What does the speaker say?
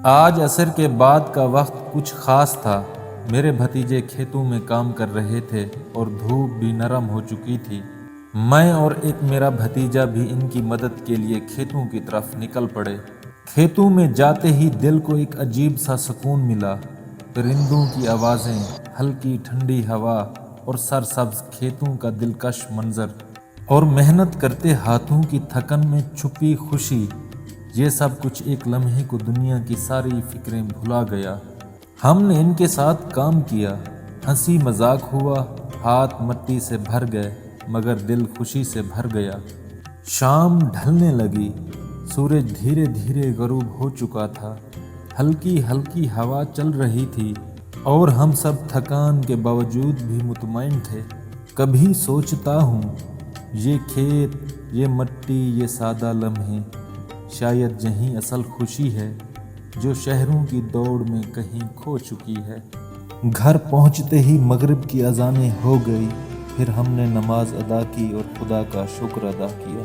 آج عصر کے بعد کا وقت کچھ خاص تھا۔ میرے بھتیجے کھیتوں میں کام کر رہے تھے اور دھوپ بھی نرم ہو چکی تھی۔ میں اور ایک میرا بھتیجا بھی ان کی مدد کے لیے کھیتوں کی طرف نکل پڑے۔ کھیتوں میں جاتے ہی دل کو ایک عجیب سا سکون ملا۔ پرندوں کی آوازیں، ہلکی ٹھنڈی ہوا اور سرسبز کھیتوں کا دلکش منظر اور محنت کرتے ہاتھوں کی تھکن میں چھپی خوشی، یہ سب کچھ ایک لمحے کو دنیا کی ساری فکریں بھلا گیا۔ ہم نے ان کے ساتھ کام کیا، ہنسی مذاق ہوا، ہاتھ مٹی سے بھر گئے مگر دل خوشی سے بھر گیا۔ شام ڈھلنے لگی، سورج دھیرے دھیرے غروب ہو چکا تھا، ہلکی ہلکی ہوا چل رہی تھی اور ہم سب تھکان کے باوجود بھی مطمئن تھے۔ کبھی سوچتا ہوں یہ کھیت، یہ مٹی، یہ سادہ لمحے، شاید یہی اصل خوشی ہے جو شہروں کی دوڑ میں کہیں کھو چکی ہے۔ گھر پہنچتے ہی مغرب کی اذانیں ہو گئی، پھر ہم نے نماز ادا کی اور خدا کا شکر ادا کیا۔